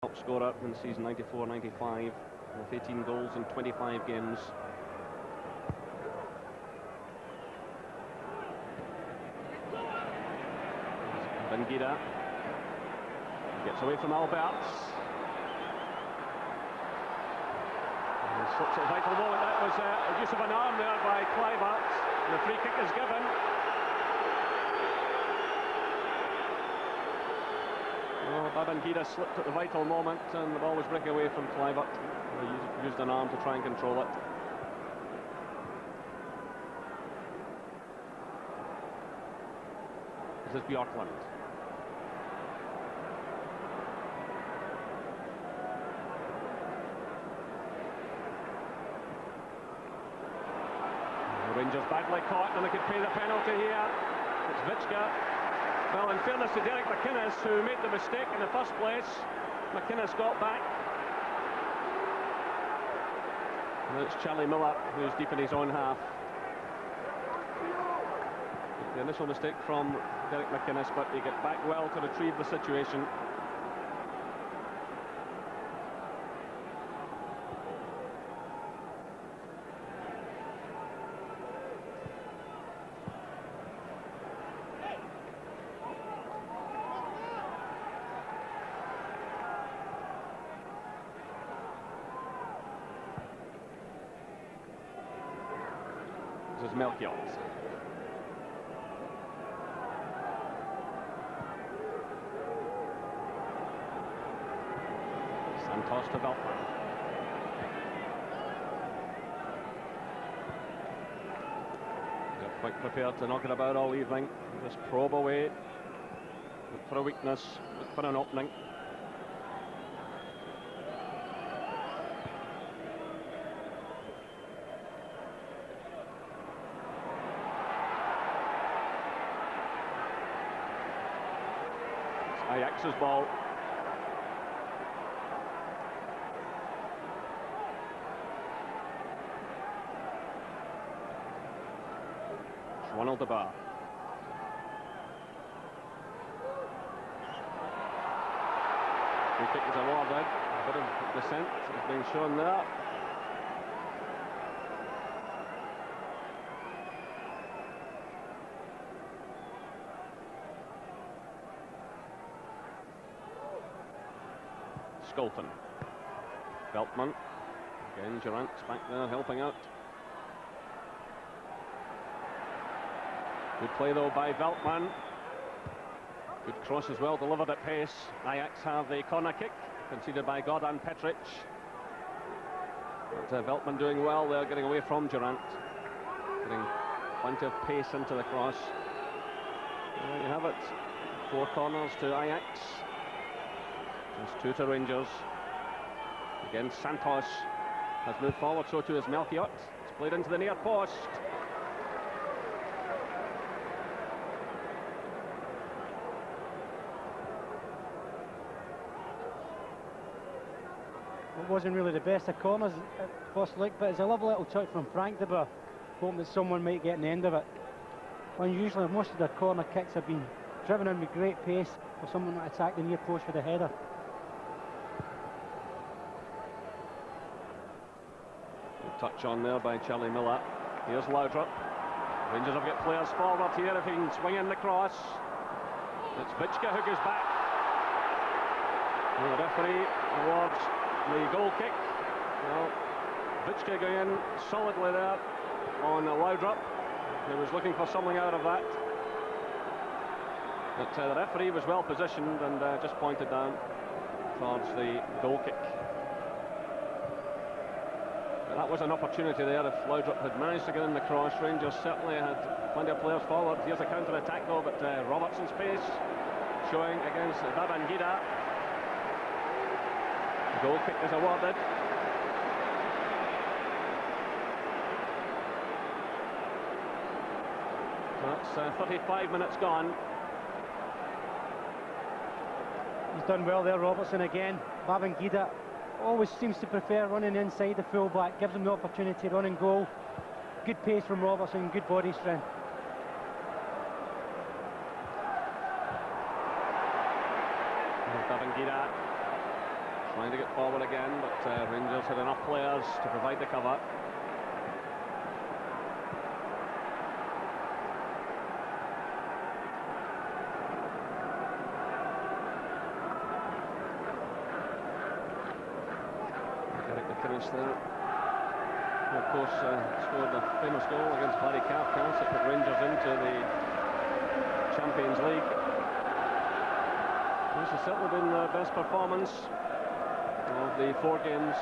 Top scorer in the season 94-95 with 18 goals in 25 games. Bangida gets away from Alberts. And slips at a vital moment. That was a use of an arm there by Kluivert. The free kick is given. Well, Bangida slipped at the vital moment and the ball was breaking away from Kluivert. He used an arm to try and control it. This is Bjorklund. Rangers badly caught and they could pay the penalty here. It's Vichka. Well, in fairness to Derek McInnes, who made the mistake in the first place, McInnes got back. And it's Charlie Miller who's deep in his own half. The initial mistake from Derek McInnes, but he got back well to retrieve the situation. This is Melchiot. Santos to Veltman. They're quite prepared to knock it about all evening. Just probe away. Look for a weakness, look for an opening. Ajax's ball. Ronald de Bar. Free kick is awarded. A bit of dissent is being shown there. Skolton. Veltman. Again, Durant's back there helping out. Good play though by Veltman. Good cross as well, delivered at pace. Ajax have the corner kick, conceded by Goran Petric. But Veltman doing well there, getting away from Durant. Getting plenty of pace into the cross. And there you have it. 4 corners to Ajax. Just 2 to Rangers. Again, Santos has moved forward, so too has Melchiot. It's played into the near post. It wasn't really the best of corners at first look, but it's a lovely little touch from Frank de Boer, hoping that someone might get in the end of it. Unusually, most of their corner kicks have been driven in with great pace for someone to attack the near post with a header. Good touch on there by Charlie Miller. Here's Laudrup. Rangers have got players forward here if he can swing in the cross. It's Vichka who goes back. And the referee awards the goal kick. Well, Vichka going in solidly there on Laudrup. He was looking for something out of that. But the referee was well positioned and just pointed down towards the goal kick. But that was an opportunity there if Laudrup had managed to get in the cross. Rangers certainly had plenty of players forward. Here's a counter-attack though, but Robertson's pace showing against Bangida. The goal kick is awarded. So that's 35 minutes gone. He's done well there, Robertson again. Bangida always seems to prefer running inside the full-back, gives him the opportunity to run and goal. Good pace from Robertson, good body strength. Bangida Trying to get forward again, but Rangers had enough players to provide the cover. The finish there. And of course, scored the famous goal against Barry Carcas that put Rangers into the Champions League. This has certainly been the best performance of the 4 games,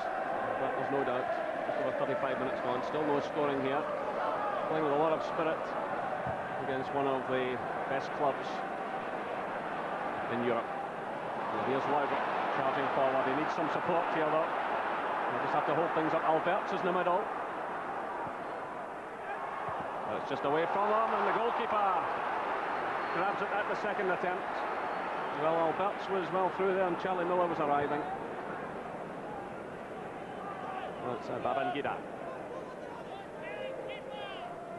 that there's no doubt. Just over 35 minutes gone, still no scoring here. Playing with a lot of spirit against one of the best clubs in Europe. And here's Laudrup charging forward. He needs some support here though. They just have to hold things up. Alberts is in the middle. But it's just away from him, and the goalkeeper grabs it at the second attempt. Well, Alberts was well through there, and Charlie Miller was arriving. Well, it's Babangida.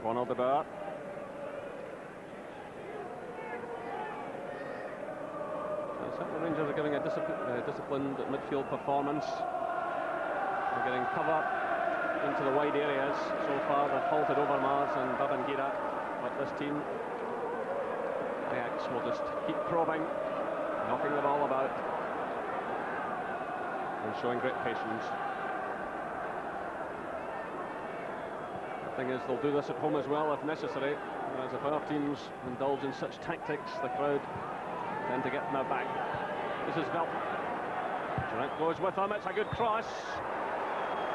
Ronald de Boer. The Rangers are giving a disciplined midfield performance. They're getting cover into the wide areas. So far, they've halted Overmars and Babangida. But this team, Ajax, will just keep probing, knocking the ball about, and showing great patience. The thing is, they'll do this at home as well if necessary. Whereas if our teams indulge in such tactics, the crowd tend to get in their back. This is Veltman. Durant goes with him. It's a good cross.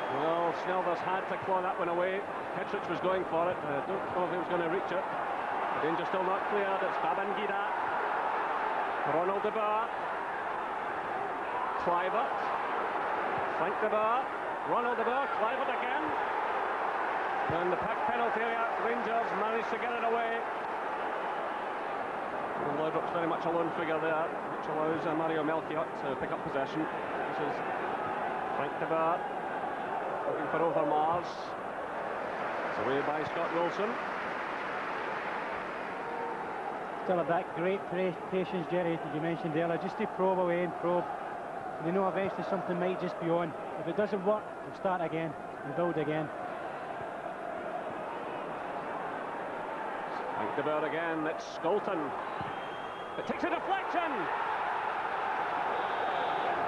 Well, Snelders had to claw that one away. Kittredge was going for it. I don't know if he was going to reach it. The danger still not cleared. It's Babangida. Ronald de Boer. Kluivert. Frank de Boer. Ronald de Boer. Kluivert again. And the penalty area. Rangers managed to get it away. And Laudrup's very much a lone figure there, which allows Mario Melchiot to pick up possession. This is Frank de Boer. Looking for Overmars. It's away by Scott Wilson. Still have that great patience, Jerry, that you mentioned earlier, just to probe away and probe. They know eventually something might just be on. If it doesn't work, they'll start again and build again. Frank de Boer again, it's Skolton. It takes a deflection.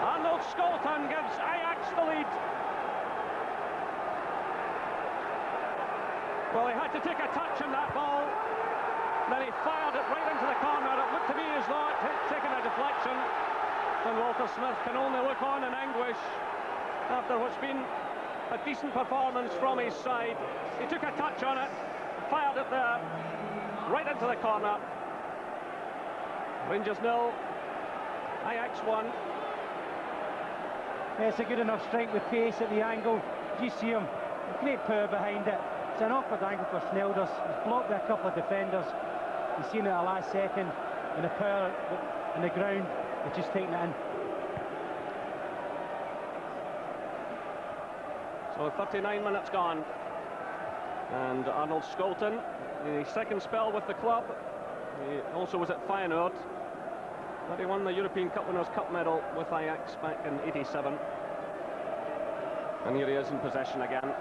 Arnold Skolton gives Ajax the lead. Well, he had to take a touch on that ball. Then he fired it right into the corner. It looked to me as though it had taken a deflection. And Walter Smith can only look on in anguish after what's been a decent performance from his side. He took a touch on it, fired it there, right into the corner. Rangers 0, Ajax 1. Yeah, it's a good enough strike with pace at the angle. You see him, great power behind it. It's an awkward angle for Snelders. He's blocked by a couple of defenders. He's seen it at the last second, and the power on the ground, they're just taking it in. So 39 minutes gone. And Arnold Skolton, the second spell with the club. He also was at Feyenoord. But he won the European Cup Winners' Cup medal with Ajax back in '87. And here he is in possession again.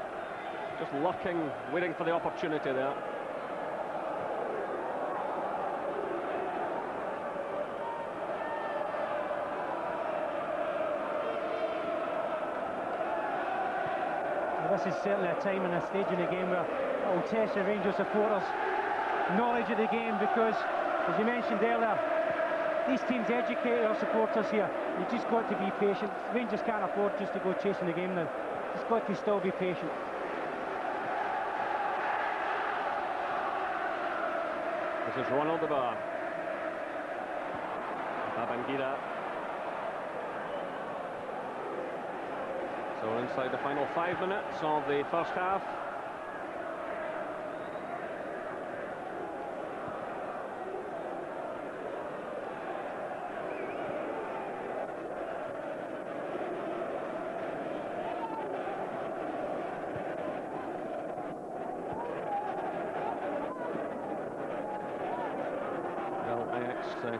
Just lurking, waiting for the opportunity there. Well, this is certainly a time and a stage in the game where it will test the Rangers supporters' knowledge of the game, because, as you mentioned earlier, these teams educate their supporters here. You've just got to be patient. Rangers can't afford just to go chasing the game now. Just got to still be patient. This is Ronald de Boer. Babangida. So we're inside the final 5 minutes of the first half.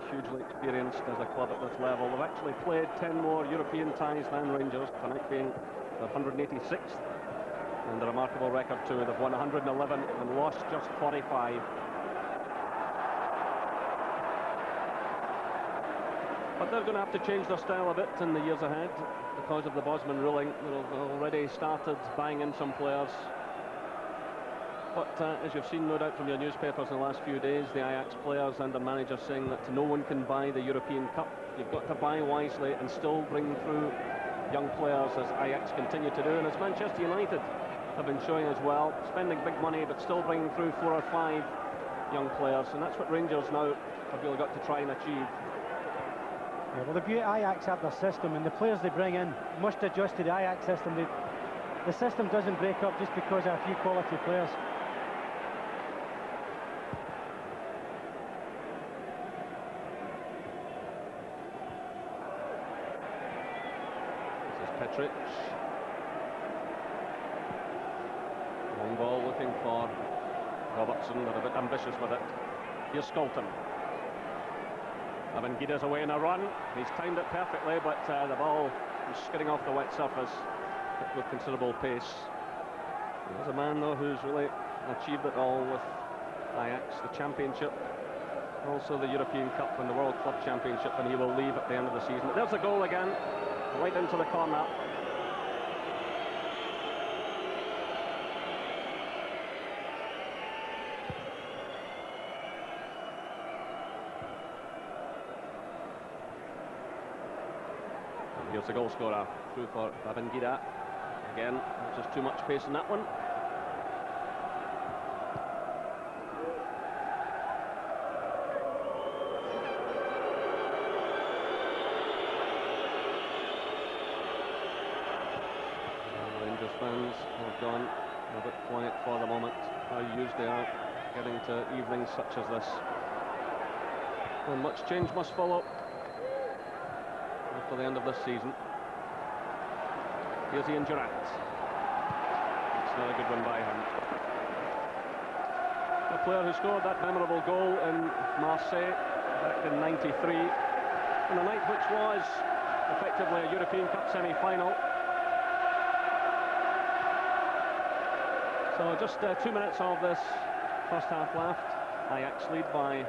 hugely experienced as a club at this level. They've actually played 10 more European ties than Rangers, tonight being the 186th. And a remarkable record too. They've won 111 and lost just 45. But they're going to have to change their style a bit in the years ahead because of the Bosman ruling. They've already started buying in some players. But as you've seen, no doubt, from your newspapers in the last few days, the Ajax players and the manager saying that no one can buy the European Cup. You've got to buy wisely and still bring through young players, as Ajax continue to do, and as Manchester United have been showing as well, spending big money but still bringing through 4 or 5 young players, and that's what Rangers now have really got to try and achieve. Yeah, well, the beauty Ajax have their system, and the players they bring in must adjust to the Ajax system. The system doesn't break up just because of a few quality players. Petric. Long ball looking for Robertson, but a bit ambitious with it. Here's Skolton. Avangida's away in a run. He's timed it perfectly, but the ball is skidding off the wet surface with considerable pace. There's a man, though, who's really achieved it all with Ajax, the Championship, also the European Cup and the World Club Championship, and he will leave at the end of the season. But there's the goal again. Right into the corner. And here's the goal scorer, through for Babangida. Again, just too much pace in that one. Fans have gone a bit quiet for the moment. How used they are getting to evenings such as this. And much change must follow after the end of this season. Here's Ian Durant. It's not a good one by him. The player who scored that memorable goal in Marseille back in '93, on a night which was effectively a European Cup semi-final. So just 2 minutes of this first half left. Ajax lead by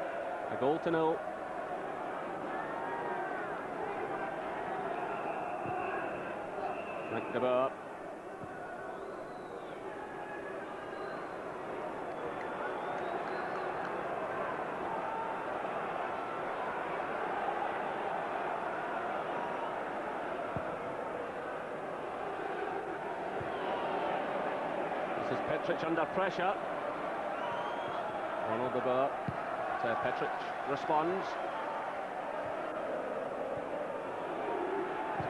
a goal to nil. Frank de Boer. This is Petric under pressure. Ronald de Boer. Petric responds.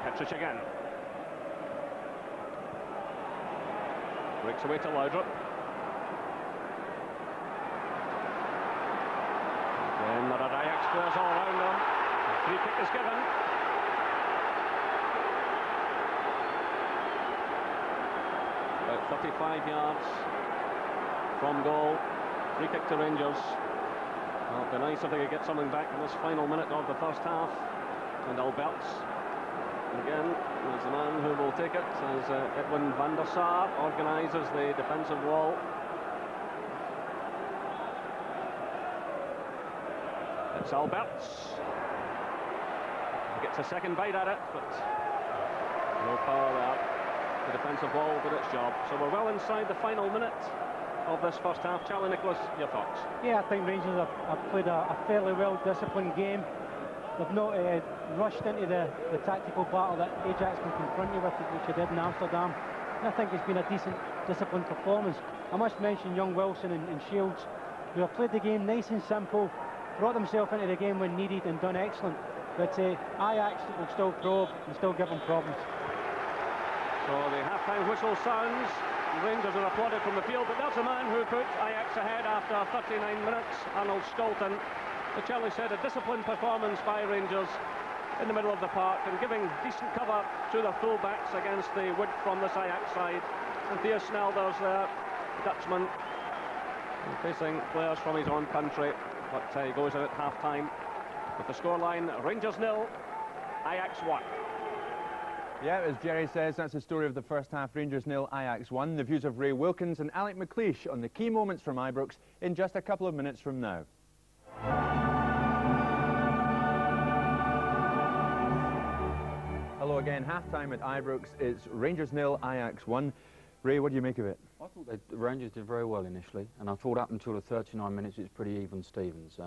Petric again. Breaks away to Laudrup. Again, there are Ajax players all around them. A free kick is given. About 35 yards from goal. Free kick to Rangers. Well, it'd be nice if they could get something back in this final minute of the first half. And Alberts, again, is the man who will take it as Edwin van der Sar organises the defensive wall. It's Alberts. He gets a second bite at it, but no power there. The defensive wall did its job. So we're well inside the final minute of this first half. Charlie Nicholas, your thoughts? Yeah, I think Rangers have played a fairly well-disciplined game. They've not rushed into the tactical battle that Ajax can confront you with, which they did in Amsterdam. And I think it's been a decent, disciplined performance. I must mention young Wilson and Shields, who have played the game nice and simple, brought themselves into the game when needed and done excellent. But Ajax will still probe and still give them problems. So the half-time whistle sounds. Rangers are applauded from the field, but there's a man who put Ajax ahead after 39 minutes, Arnold Skolton. As Charlie said, a disciplined performance by Rangers in the middle of the park and giving decent cover to the full-backs against the wood from the Ajax side. And Theo Snelders there, Dutchman, facing players from his own country, but he goes in at half-time. With the scoreline, Rangers 0, Ajax 1. Yeah, as Jerry says, that's the story of the first half. Rangers 0, Ajax 1. The views of Ray Wilkins and Alec McLeish on the key moments from Ibrox in just a couple of minutes from now. Hello again, half-time at Ibrox. It's Rangers 0, Ajax 1. Ray, what do you make of it? I thought the Rangers did very well initially, and I thought up until the 39 minutes it's pretty even Stevens.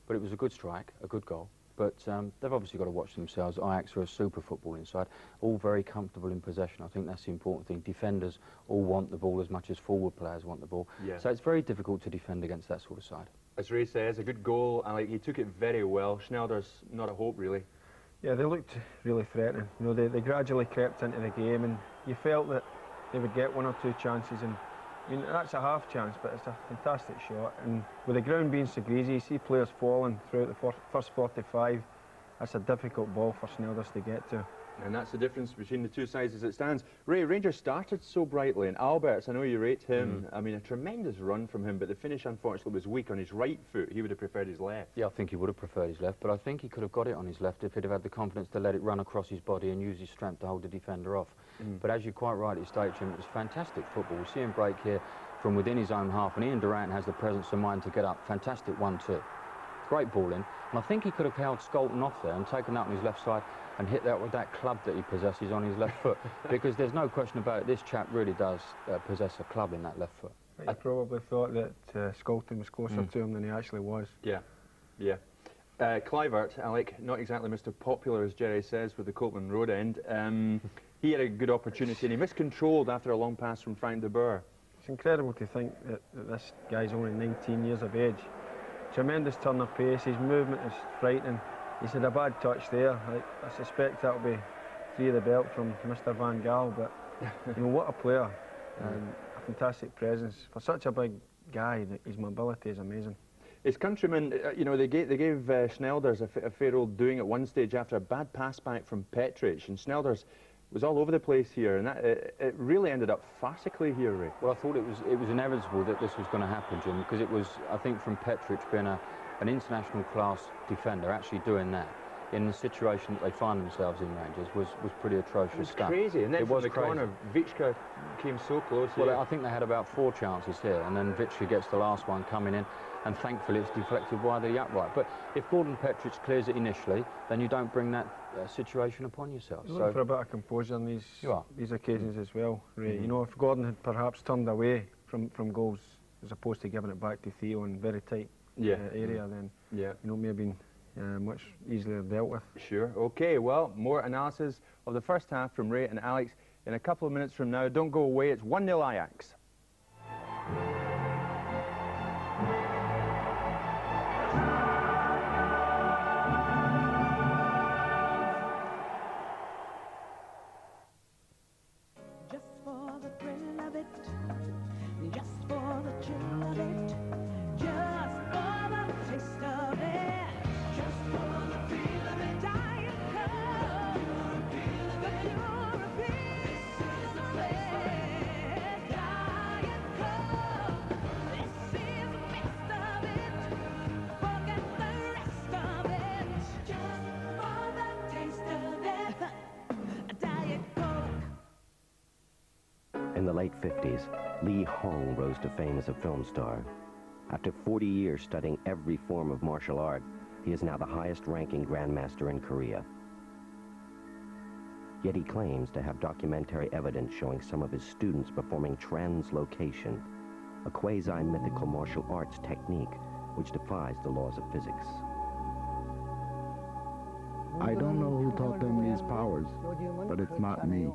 But it was a good strike, a good goal. But they've obviously got to watch themselves. Ajax are a super football inside, all very comfortable in possession. I think that's the important thing. Defenders all want the ball as much as forward players want the ball. Yeah. So it's very difficult to defend against that sort of side. As Ray says, a good goal. Alec, he took it very well. Schneider's not a hope, really. Yeah, they looked really threatening. You know, they gradually crept into the game, and you felt that they would get one or two chances. And I mean, that's a half chance, but it's a fantastic shot. And with the ground being so greasy, you see players falling throughout the first 45. That's a difficult ball for Snelders to get to. And that's the difference between the two sides as it stands. Ray, Rangers started so brightly, and Alberts, I know you rate him. I mean, a tremendous run from him, but the finish, unfortunately, was weak on his right foot. He would have preferred his left. Yeah, I think he would have preferred his left, but I think he could have got it on his left if he'd have had the confidence to let it run across his body and use his strength to hold the defender off. But as you quite rightly state, Jim, it was fantastic football. We see him break here from within his own half, and Ian Durrant has the presence of mind to get up. Fantastic 1-2. Great ball in, and I think he could have held Skolton off there and taken that on his left side and hit that with that club that he possesses on his left foot, because there's no question about it, this chap really does possess a club in that left foot. I probably thought that Skolton was closer to him than he actually was. Yeah, yeah. Kluivert, Alec, not exactly Mr. Popular, as Jerry says, with the Copeland Road end. He had a good opportunity, and he miscontrolled after a long pass from Frank de Boer. It's incredible to think that this guy's only 19 years of age. Tremendous turn of pace, his movement is frightening. He's had a bad touch there. I suspect that'll be free of the belt from Mr. Van Gaal, but you know, what a player. A fantastic presence. For such a big guy, his mobility is amazing. His countrymen, you know, they gave Snelders a fair old doing at one stage after a bad pass back from Petric, and Snelders was all over the place here, and it really ended up farcically here, Ray. Well, I thought it was inevitable that this was going to happen, Jim, because it was, I think, from Petric being an international class defender, actually doing that in the situation that they find themselves in, Rangers, was pretty atrocious stuff. It was crazy, and then from the corner, Vichka came so close. Well, I think they had about 4 chances here, and then Vichka gets the last one coming in, and thankfully it's deflected wide of the upright. But if Gordon Petric clears it initially, then you don't bring that situation upon yourself. You're looking for a bit of composure on these occasions as well, Ray. You know, if Gordon had perhaps turned away from goals as opposed to giving it back to Theo in very tight area, then you know, may have been much easier dealt with. Sure. Okay, well, more analysis of the first half from Ray and Alex in a couple of minutes from now. Don't go away, it's 1-0 Ajax. Just for the thrill of it, just for the chill of it, just for the taste of it, just for the feel of it. Diet Coke, the European cigarette. Diet Coke, this is the best of it. Forget the rest of it. Just for the taste of it. Diet Coke. In the late 50s, Lee Hong rose to fame as a film star. After 40 years studying every form of martial art, he is now the highest-ranking grandmaster in Korea. Yet he claims to have documentary evidence showing some of his students performing translocation, a quasi-mythical martial arts technique which defies the laws of physics. I don't know who taught them these powers, but it's not me.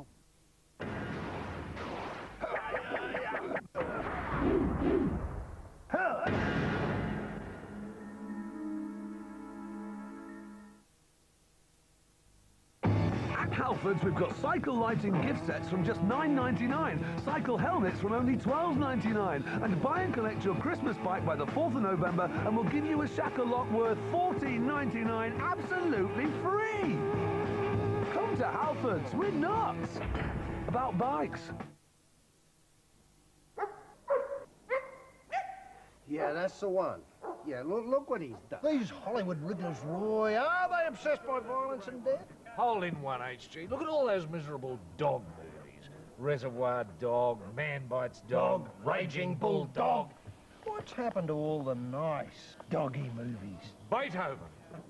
At Halfords, we've got cycle lighting gift sets from just $9.99, cycle helmets from only $12.99, and buy and collect your Christmas bike by the 4th of November, and we'll give you a shackle lock worth $14.99 absolutely free. Come to Halfords, we're nuts about bikes. Yeah, that's the one. Yeah, look what he's done. These Hollywood wrigglers, Roy, are they obsessed by violence and death? Hole in one, HG. Look at all those miserable dog movies. Reservoir Dog, Man Bites Dog, Raging Bull Dog. What's happened to all the nice doggy movies? Beethoven.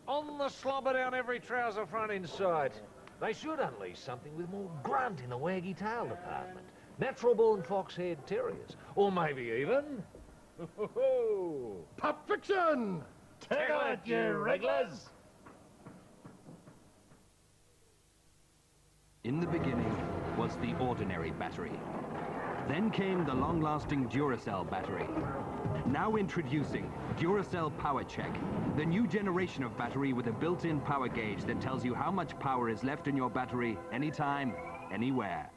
On the slobber down every trouser front inside. They should unleash something with more grunt in the waggy tail department. Natural-born fox-haired terriers. Or maybe even... Pulp Fiction! Tickle it, you wrigglers! In the beginning was the ordinary battery. Then came the long-lasting Duracell battery. Now introducing Duracell Power Check, the new generation of battery with a built-in power gauge that tells you how much power is left in your battery anytime, anywhere.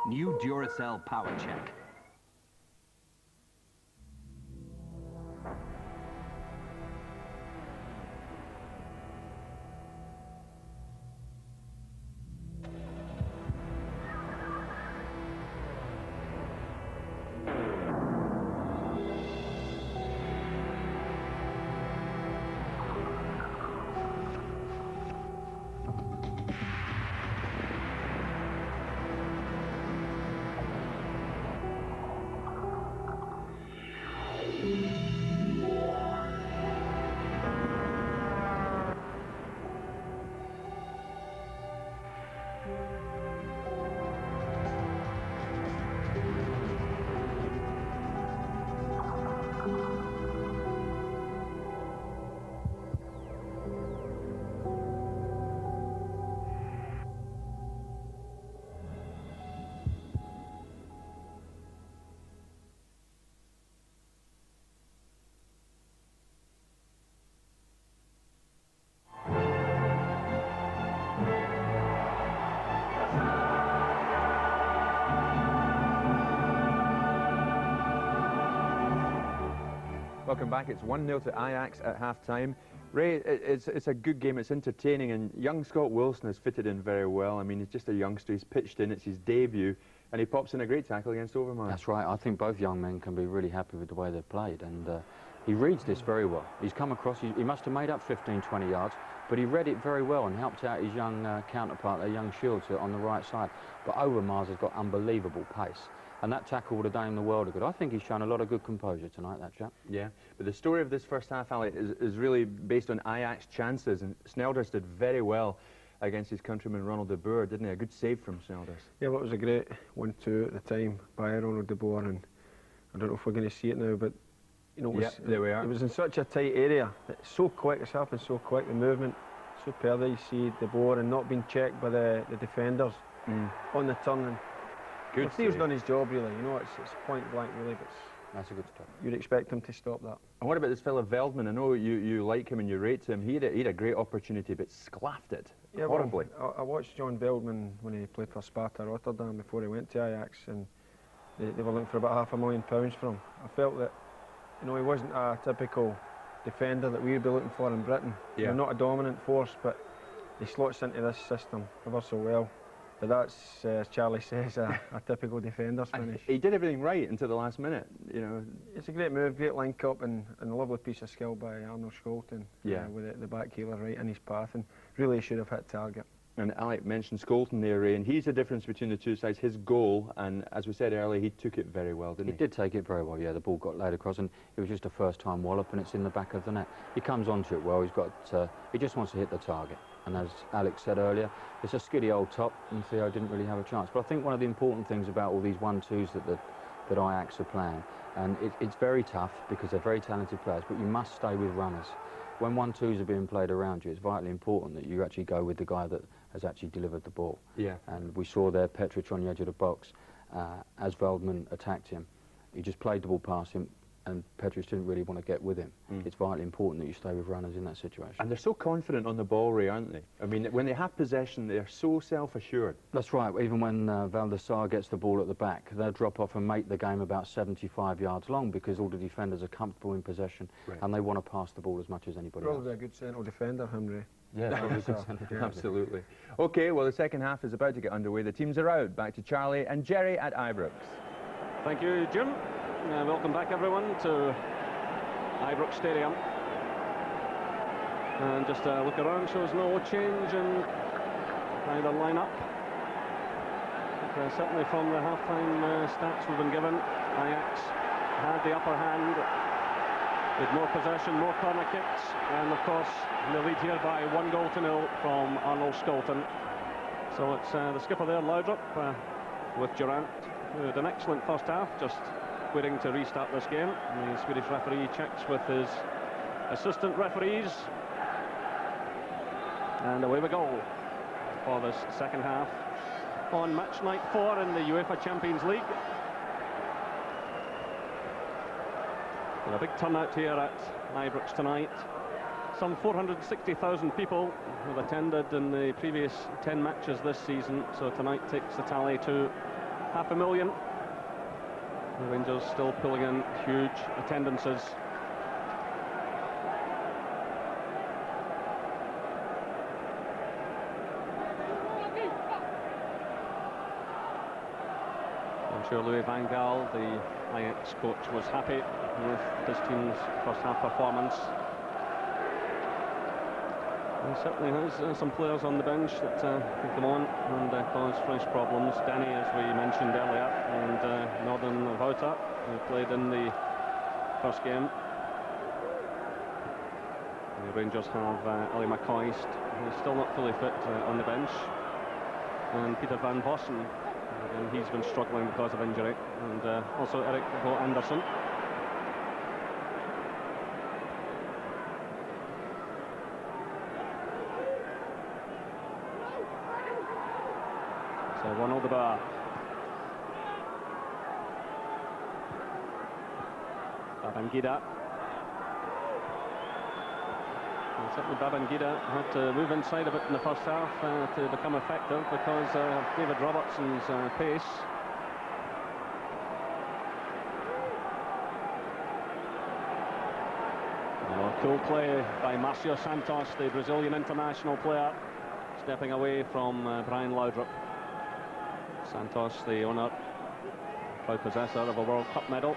New Duracell Power Check. Welcome back. It's 1-0 to Ajax at half-time. Ray, it's a good game. It's entertaining, and young Scott Wilson has fitted in very well. I mean, he's just a youngster. He's pitched in. It's his debut, and he pops in a great tackle against Overmars. That's right. I think both young men can be really happy with the way they've played, and he reads this very well. He's come across, he must have made up 15, 20 yards, but he read it very well and helped out his young counterpart, young Shields, on the right side. But Overmars has got unbelievable pace. And that tackle would have done him the world of good. I think he's shown a lot of good composure tonight, that chap. Yeah, but the story of this first half, Ali, is really based on Ajax chances, and Snelders did very well against his countryman Ronald de Boer, didn't he? A good save from Snelders. Yeah, well, it was a great 1-2 at the time by Ronald de Boer, and I don't know if we're going to see it now, but you know, there we are. It was in such a tight area. It's so quick. It's happened so quick. The movement superb. You see de Boer and not being checked by the defenders on the turn. And good. Steele's done his job, really. You know, it's point blank, really. But that's a good stop. You'd expect him to stop that. And what about this fella Veldman? I know you like him and you rate him. He had a great opportunity, but sclaffed it horribly. Well, I watched John Veldman when he played for Sparta Rotterdam before he went to Ajax, and they were looking for about £500,000 for him. I felt that, you know, he wasn't a typical defender that we'd be looking for in Britain. Yeah. They're not a dominant force, but he slots into this system ever so well. But that's, as Charlie says, a typical defender's finish. He did everything right until the last minute, you know. It's a great move, great link-up, and a lovely piece of skill by Arnold Scholten. Yeah. With the back heeler right in his path, and really should have hit target. And Alec mentioned Scholten there, Ray, and he's the difference between the two sides. His goal, and as we said earlier, he took it very well, didn't he? He did take it very well, yeah. The ball got laid across, and it was just a first-time wallop, and it's in the back of the net. He comes onto it well. He just wants to hit the target. And as Alex said earlier, it's a skiddy old top, and Theo didn't really have a chance. But I think one of the important things about all these 1-2s that Ajax are playing, and it's very tough because they're very talented players, but you must stay with runners. When 1-2s are being played around you, it's vitally important that you actually go with the guy that has actually delivered the ball. Yeah. And we saw there Petric on the edge of the box as Veldman attacked him. He just played the ball past him, and Petric didn't really want to get with him. It's vitally important that you stay with runners in that situation. And they're so confident on the ball, Ray, aren't they? I mean, when they have possession, they're so self-assured. That's right. Even when Van der Sar gets the ball at the back, they'll drop off and make the game about 75 yards long because all the defenders are comfortable in possession, and they want to pass the ball as much as anybody else. Probably a good central defender, him, Ray. Yeah, absolutely. OK, well, the second half is about to get underway. The teams are out. Back to Charlie and Jerry at Ibrox. Thank you, Jim. Welcome back, everyone, to Ibrox Stadium. And just a look around, shows no change in either lineup. Certainly from the half-time stats we've been given, Ajax had the upper hand with more possession, more corner kicks, and of course the lead here by 1-0 from Arnold Skolton. So it's the skipper there, Laudrup, with Durant, who had an excellent first half, just waiting to restart this game. And the Swedish referee checks with his assistant referees, and away we go for this second half on match night 4 in the UEFA Champions League. And a big turnout here at Ibrox tonight. Some 460,000 people have attended in the previous 10 matches this season, so tonight takes the tally to 500,000. The Rangers still pulling in huge attendances. I'm sure Louis van Gaal, the Ajax coach, was happy with his team's first half performance. He certainly has some players on the bench that can come on and cause fresh problems. Danny, as we mentioned earlier, and Northern Vouta, who played in the first game. The Rangers have Ali McCoy, who's still not fully fit, on the bench, and Peter van Vossen, and he's been struggling because of injury, and also Erik Bo Anderson. So Ronald de Boer. Babangida. And certainly Babangida had to move inside a bit in the first half to become effective because of David Robertson's pace. Cool play by Marcio Santos, the Brazilian international player, stepping away from Brian Laudrup. Santos, the owner, proud possessor of a World Cup medal.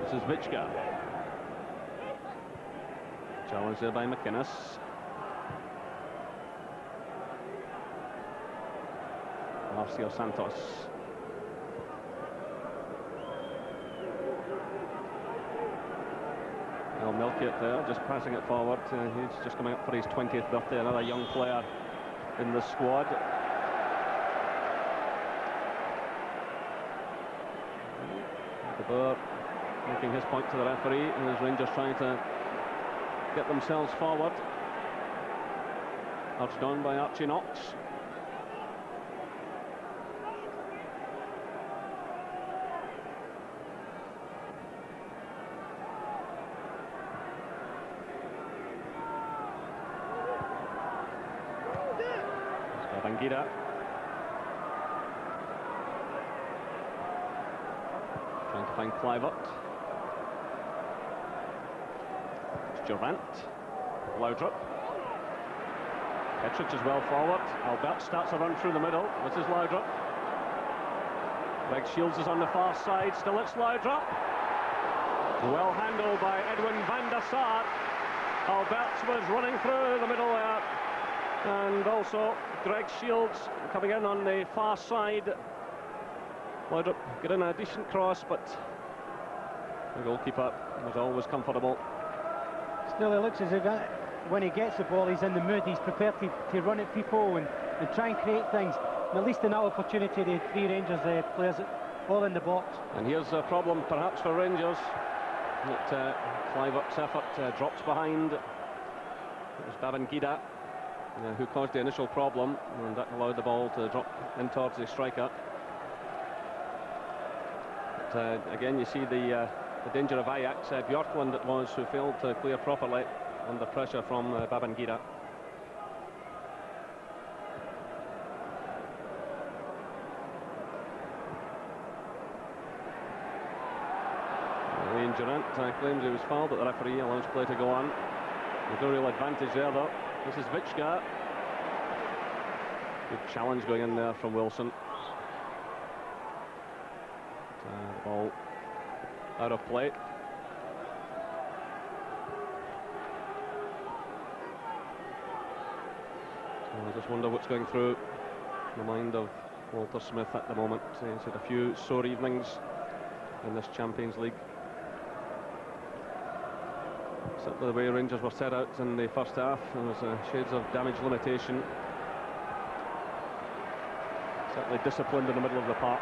This is Vichka. Challenge there by McInnes. Marcio Santos. He'll milk it there, just passing it forward. He's just coming up for his 20th birthday, another young player in the squad. De Boer making his point to the referee, and his Rangers trying to get themselves forward. Urged on by Archie Knox. Babangida. Trying to find Kluivert. Durant, Laudrup. Petric is well forward. Albert starts a run through the middle. This is Laudrup. Greg Shields is on the far side. Still it's Laudrup. Well handled by Edwin van der Sar. Albert was running through the middle there. And also Greg Shields coming in on the far side. Laudrup getting a decent cross, but the goalkeeper was always comfortable. Still, it looks as if when he gets the ball, he's in the mood. He's prepared to run at people and try and create things. And at least in that opportunity, the three Rangers players all in the box. And here's a problem perhaps for Rangers, that Kluivert's effort drops behind. It was Babangida who caused the initial problem, and that allowed the ball to drop in towards the striker. But again, you see the danger of Ajax. Björklund it was who failed to clear properly under pressure from Babangida. Durant claims he was fouled, but the referee allows play to go on. There's no real advantage there though. This is Vichka. Good challenge going in there from Wilson. Ball out of play. So I just wonder what's going through the mind of Walter Smith at the moment. He's had a few sore evenings in this Champions League. Certainly the way Rangers were set out in the first half, there was shades of damage limitation. Certainly disciplined in the middle of the park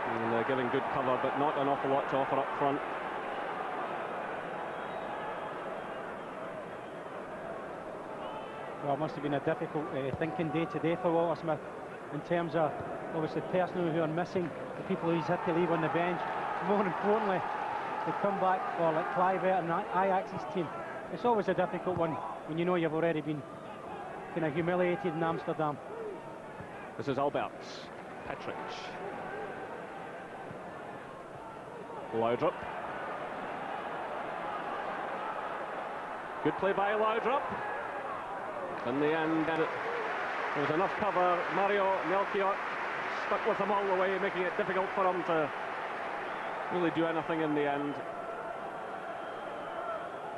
and giving good cover, but not an awful lot to offer up front. Well, it must have been a difficult thinking day today for Walter Smith in terms of obviously personnel who are missing, the people he's had to leave on the bench. More importantly, to come back for like Kluivert and Ajax's team. It's always a difficult one when you know you've already been kind of humiliated in Amsterdam. This is Alberts, Petric, Laudrup. Good play by Laudrup. In the end, there was enough cover. Mario Melchiot stuck with him all the way, making it difficult for him to really do anything in the end.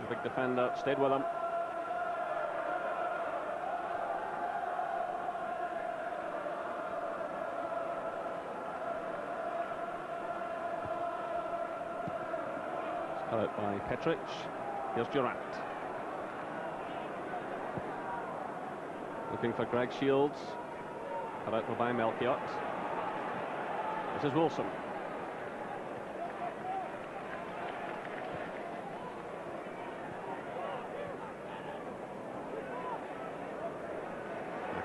The big defender stayed with him. It's cut out by Petric. Here's Durant. Looking for Greg Shields. Cut out by Melchiot. This is Wilson.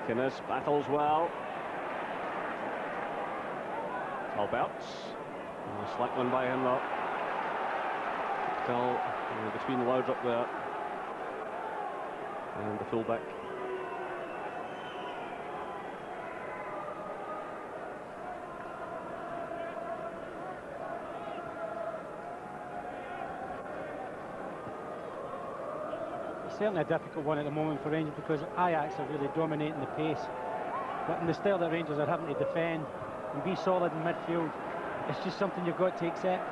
McInnes battles well. Alberts. A slack one by him though. Still between Laudrup there and the fullback. Certainly a difficult one at the moment for Rangers because Ajax are really dominating the pace. But in the style that Rangers are having to defend and be solid in midfield, it's just something you've got to accept.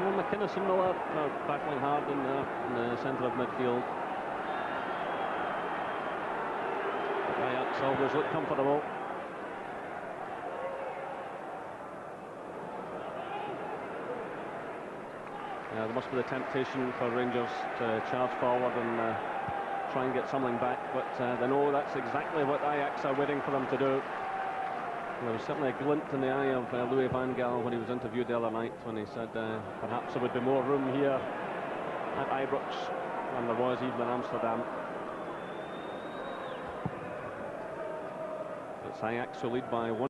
Well, McInnes and Miller are battling hard in the centre of midfield. Ajax always look comfortable. There must be the temptation for Rangers to charge forward and try and get something back, but they know that's exactly what Ajax are waiting for them to do. There was certainly a glint in the eye of Louis van Gaal when he was interviewed the other night, when he said perhaps there would be more room here at Ibrox than there was even in Amsterdam. It's Ajax who lead by 1.